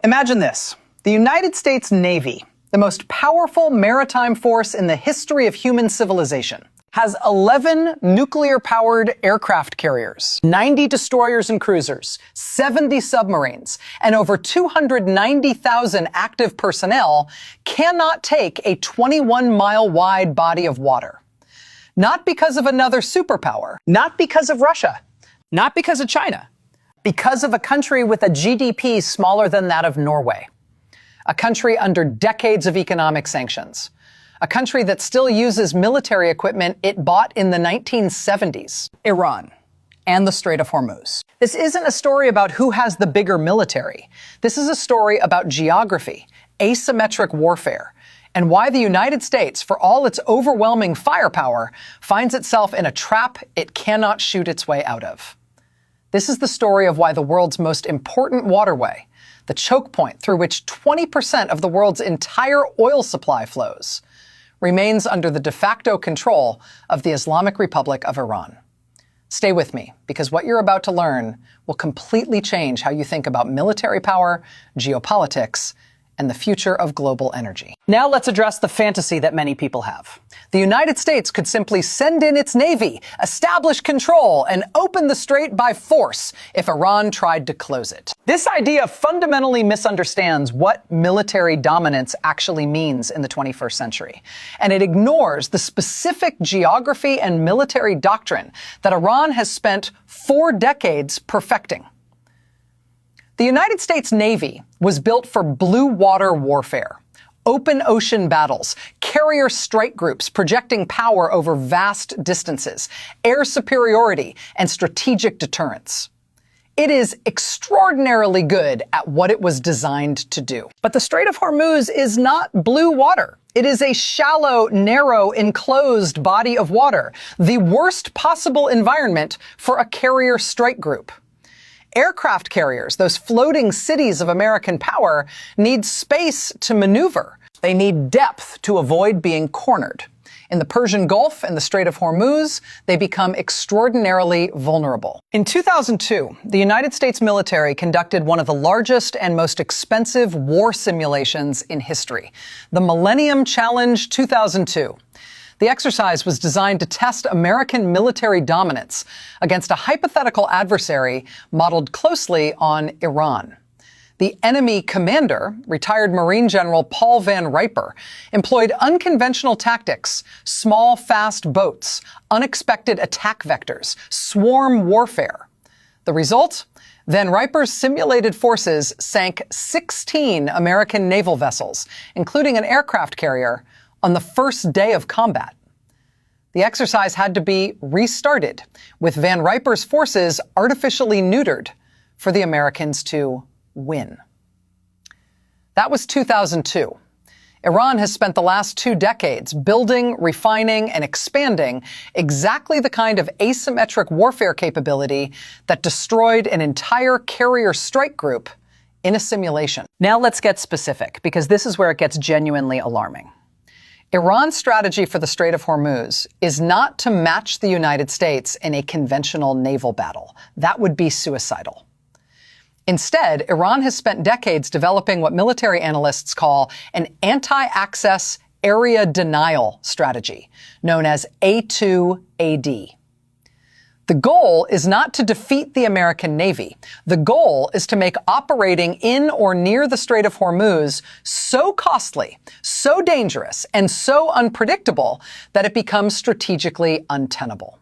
Imagine this. The United States Navy, the most powerful maritime force in the history of human civilization, has 11 nuclear-powered aircraft carriers, 90 destroyers and cruisers, 70 submarines, and over 290,000 active personnel, cannot take a 21-mile-wide body of water. Not because of another superpower, not because of Russia, not because of China, because of a country with a GDP smaller than that of Norway, a country under decades of economic sanctions, a country that still uses military equipment it bought in the 1970s, Iran, and the Strait of Hormuz. This isn't a story about who has the bigger military. This is a story about geography, asymmetric warfare, and why the United States, for all its overwhelming firepower, finds itself in a trap it cannot shoot its way out of. This is the story of why the world's most important waterway, the choke point through which 20% of the world's entire oil supply flows, remains under the de facto control of the Islamic Republic of Iran. Stay with me, because what you're about to learn will completely change how you think about military power, geopolitics, and the future of global energy. Now let's address the fantasy that many people have. The United States could simply send in its navy, establish control, and open the strait by force if Iran tried to close it. This idea fundamentally misunderstands what military dominance actually means in the 21st century, and it ignores the specific geography and military doctrine that Iran has spent 4 decades perfecting. The United States Navy was built for blue water warfare, open ocean battles, carrier strike groups projecting power over vast distances, air superiority, and strategic deterrence. It is extraordinarily good at what it was designed to do. But the Strait of Hormuz is not blue water. It is a shallow, narrow, enclosed body of water, the worst possible environment for a carrier strike group. Aircraft carriers, those floating cities of American power, need space to maneuver. They need depth to avoid being cornered. In the Persian Gulf and the Strait of Hormuz, they become extraordinarily vulnerable. In 2002, the United States military conducted one of the largest and most expensive war simulations in history, the Millennium Challenge 2002. The exercise was designed to test American military dominance against a hypothetical adversary modeled closely on Iran. The enemy commander, retired Marine General Paul Van Riper, employed unconventional tactics, small, fast boats, unexpected attack vectors, swarm warfare. The result? Van Riper's simulated forces sank 16 American naval vessels, including an aircraft carrier, on the first day of combat. The exercise had to be restarted, with Van Riper's forces artificially neutered for the Americans to win. That was 2002. Iran has spent the last 2 decades building, refining, and expanding exactly the kind of asymmetric warfare capability that destroyed an entire carrier strike group in a simulation. Now let's get specific, because this is where it gets genuinely alarming. Iran's strategy for the Strait of Hormuz is not to match the United States in a conventional naval battle. That would be suicidal. Instead, Iran has spent decades developing what military analysts call an anti-access area denial strategy, known as A2AD. The goal is not to defeat the American Navy. The goal is to make operating in or near the Strait of Hormuz so costly, so dangerous, and so unpredictable that it becomes strategically untenable.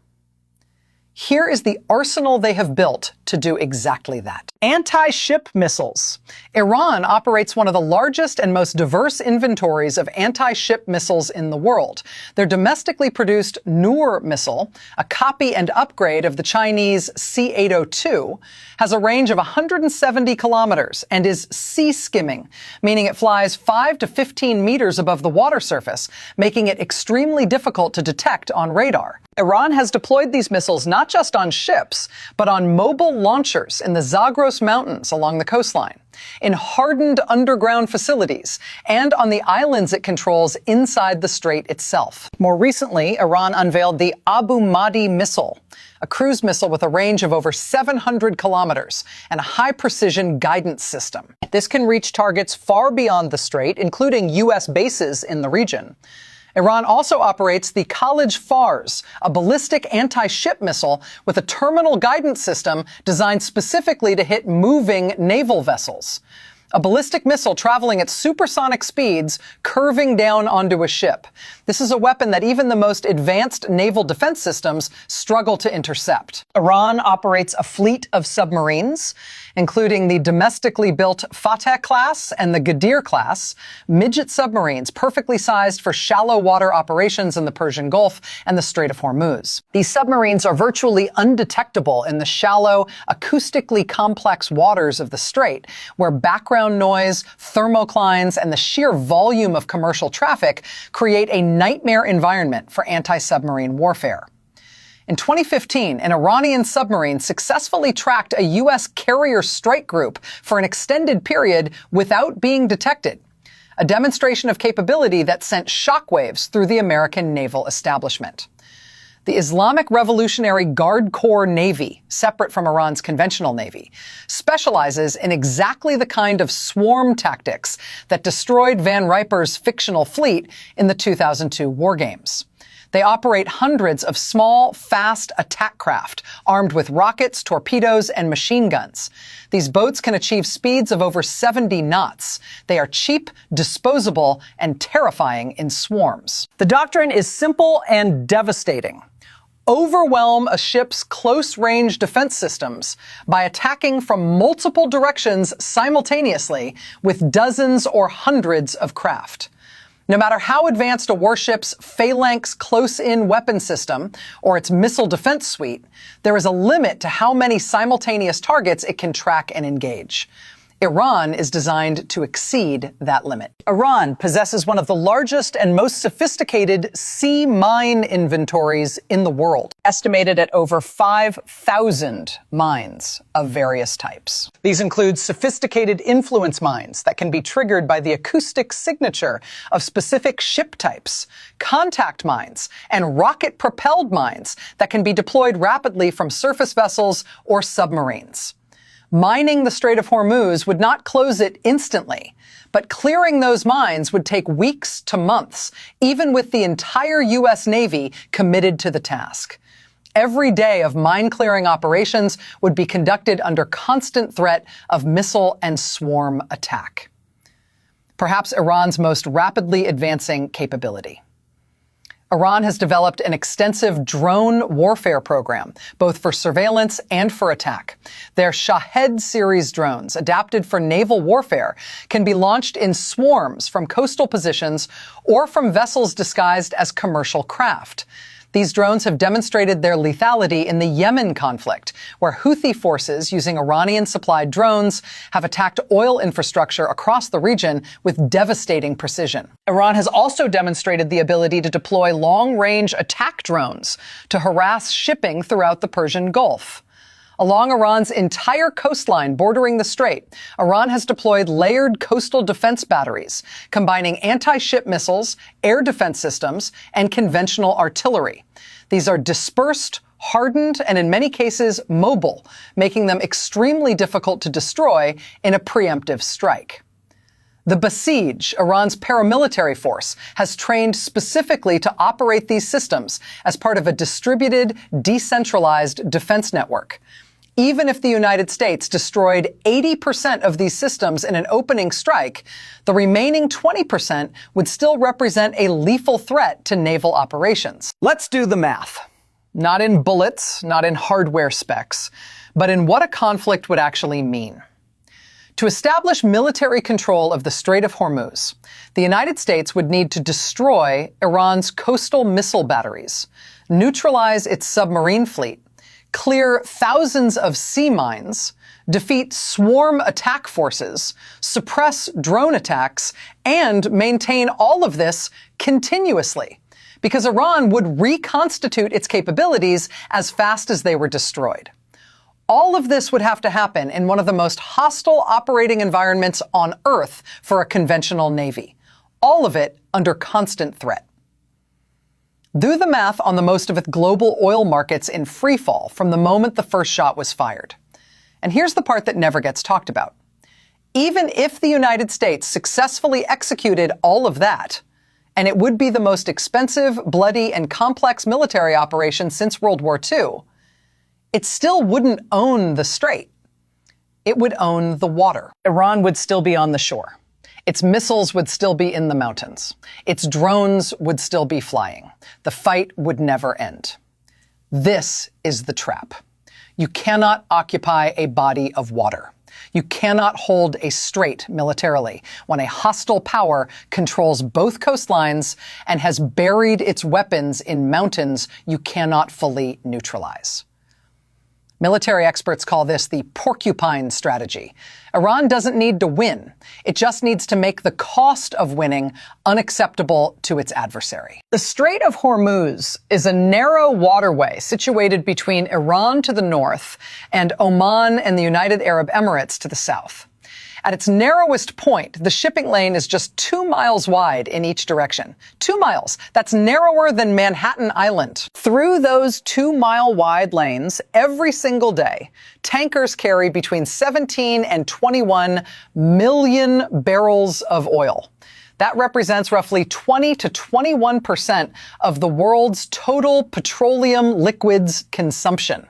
Here is the arsenal they have built to do exactly that. Anti-ship missiles. Iran operates one of the largest and most diverse inventories of anti-ship missiles in the world. Their domestically produced Noor missile, a copy and upgrade of the Chinese C-802, has a range of 170 kilometers and is sea-skimming, meaning it flies 5 to 15 meters above the water surface, making it extremely difficult to detect on radar. Iran has deployed these missiles not just on ships, but on mobile launchers in the Zagros Zagros Mountains along the coastline, in hardened underground facilities, and on the islands it controls inside the strait itself. More recently, Iran unveiled the Abu Mahdi missile, a cruise missile with a range of over 700 kilometers and a high-precision guidance system. This can reach targets far beyond the strait, including U.S. bases in the region. Iran also operates the College Fars, a ballistic anti-ship missile with a terminal guidance system designed specifically to hit moving naval vessels. A ballistic missile traveling at supersonic speeds, curving down onto a ship. This is a weapon that even the most advanced naval defense systems struggle to intercept. Iran operates a fleet of submarines, including the domestically built Fateh class and the Ghadir class, midget submarines perfectly sized for shallow water operations in the Persian Gulf and the Strait of Hormuz. These submarines are virtually undetectable in the shallow, acoustically complex waters of the strait, where background noise, thermoclines, and the sheer volume of commercial traffic create a nightmare environment for anti-submarine warfare. In 2015, an Iranian submarine successfully tracked a U.S. carrier strike group for an extended period without being detected, a demonstration of capability that sent shockwaves through the American naval establishment. The Islamic Revolutionary Guard Corps Navy, separate from Iran's conventional navy, specializes in exactly the kind of swarm tactics that destroyed Van Riper's fictional fleet in the 2002 war games. They operate hundreds of small, fast attack craft armed with rockets, torpedoes, and machine guns. These boats can achieve speeds of over 70 knots. They are cheap, disposable, and terrifying in swarms. The doctrine is simple and devastating. Overwhelm a ship's close-range defense systems by attacking from multiple directions simultaneously with dozens or hundreds of craft. No matter how advanced a warship's phalanx close-in weapon system or its missile defense suite, there is a limit to how many simultaneous targets it can track and engage. Iran is designed to exceed that limit. Iran possesses one of the largest and most sophisticated sea mine inventories in the world, estimated at over 5,000 mines of various types. These include sophisticated influence mines that can be triggered by the acoustic signature of specific ship types, contact mines, and rocket-propelled mines that can be deployed rapidly from surface vessels or submarines. Mining the Strait of Hormuz would not close it instantly, but clearing those mines would take weeks to months, even with the entire U.S. Navy committed to the task. Every day of mine-clearing operations would be conducted under constant threat of missile and swarm attack. Perhaps Iran's most rapidly advancing capability. Iran has developed an extensive drone warfare program, both for surveillance and for attack. Their Shahed series drones, adapted for naval warfare, can be launched in swarms from coastal positions or from vessels disguised as commercial craft. These drones have demonstrated their lethality in the Yemen conflict, where Houthi forces using Iranian-supplied drones have attacked oil infrastructure across the region with devastating precision. Iran has also demonstrated the ability to deploy long-range attack drones to harass shipping throughout the Persian Gulf. Along Iran's entire coastline bordering the strait, Iran has deployed layered coastal defense batteries, combining anti-ship missiles, air defense systems, and conventional artillery. These are dispersed, hardened, and in many cases mobile, making them extremely difficult to destroy in a preemptive strike. The Basij, Iran's paramilitary force, has trained specifically to operate these systems as part of a distributed, decentralized defense network. Even if the United States destroyed 80% of these systems in an opening strike, the remaining 20% would still represent a lethal threat to naval operations. Let's do the math. Not in bullets, not in hardware specs, but in what a conflict would actually mean. To establish military control of the Strait of Hormuz, the United States would need to destroy Iran's coastal missile batteries, neutralize its submarine fleet, clear thousands of sea mines, defeat swarm attack forces, suppress drone attacks, and maintain all of this continuously, because Iran would reconstitute its capabilities as fast as they were destroyed. All of this would have to happen in one of the most hostile operating environments on Earth for a conventional navy. All of it under constant threat. Do the math on the most of its global oil markets in freefall from the moment the first shot was fired. And here's the part that never gets talked about. Even if the United States successfully executed all of that, and it would be the most expensive, bloody, and complex military operation since World War II, it still wouldn't own the strait. It would own the water. Iran would still be on the shore. Its missiles would still be in the mountains. Its drones would still be flying. The fight would never end. This is the trap. You cannot occupy a body of water. You cannot hold a strait militarily when a hostile power controls both coastlines and has buried its weapons in mountains you cannot fully neutralize. Military experts call this the porcupine strategy. Iran doesn't need to win. It just needs to make the cost of winning unacceptable to its adversary. The Strait of Hormuz is a narrow waterway situated between Iran to the north and Oman and the United Arab Emirates to the south. At its narrowest point, the shipping lane is just 2 miles wide in each direction. 2 miles. That's narrower than Manhattan Island. Through those 2-mile wide lanes, every single day, tankers carry between 17 and 21 million barrels of oil. That represents roughly 20 to 21% of the world's total petroleum liquids consumption.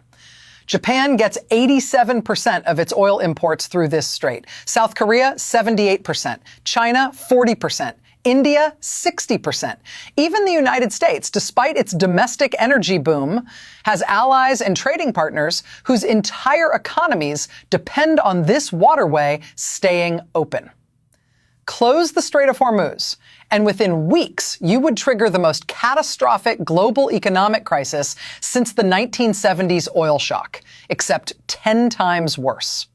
Japan gets 87% of its oil imports through this strait. South Korea, 78%. China, 40%. India, 60%. Even the United States, despite its domestic energy boom, has allies and trading partners whose entire economies depend on this waterway staying open. Close the Strait of Hormuz, and within weeks, you would trigger the most catastrophic global economic crisis since the 1970s oil shock, except 10 times worse.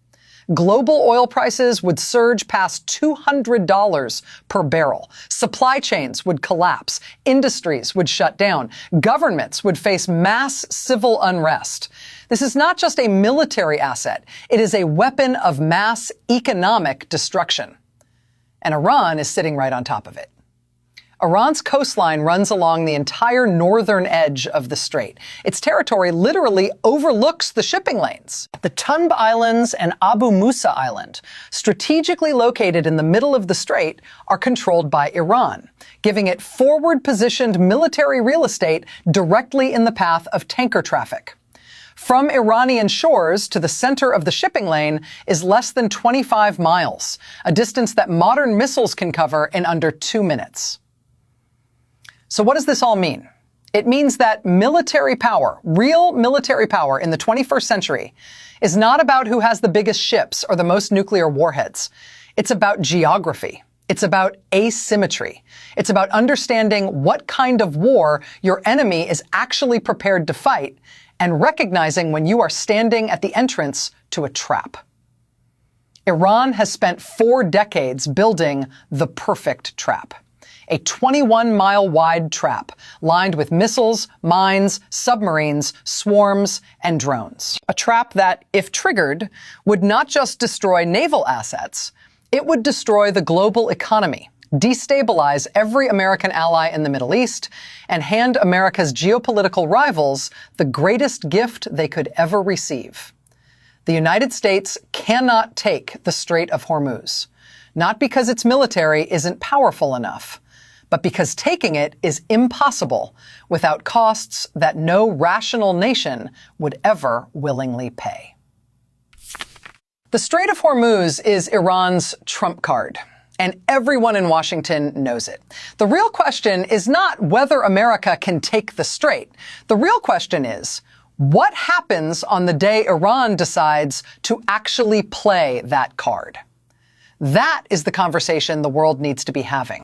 Global oil prices would surge past $200 per barrel. Supply chains would collapse. Industries would shut down. Governments would face mass civil unrest. This is not just a military asset. It is a weapon of mass economic destruction. And Iran is sitting right on top of it. Iran's coastline runs along the entire northern edge of the strait. Its territory literally overlooks the shipping lanes. The Tunb Islands and Abu Musa Island, strategically located in the middle of the strait, are controlled by Iran, giving it forward-positioned military real estate directly in the path of tanker traffic. From Iranian shores to the center of the shipping lane is less than 25 miles, a distance that modern missiles can cover in under 2 minutes. So what does this all mean? It means that military power, real military power in the 21st century, is not about who has the biggest ships or the most nuclear warheads. It's about geography. It's about asymmetry. It's about understanding what kind of war your enemy is actually prepared to fight and recognizing when you are standing at the entrance to a trap. Iran has spent 4 decades building the perfect trap. A 21-mile-wide trap lined with missiles, mines, submarines, swarms, and drones. A trap that, if triggered, would not just destroy naval assets, it would destroy the global economy, destabilize every American ally in the Middle East, and hand America's geopolitical rivals the greatest gift they could ever receive. The United States cannot take the Strait of Hormuz, not because its military isn't powerful enough, but because taking it is impossible without costs that no rational nation would ever willingly pay. The Strait of Hormuz is Iran's trump card, and everyone in Washington knows it. The real question is not whether America can take the strait. The real question is, what happens on the day Iran decides to actually play that card? That is the conversation the world needs to be having.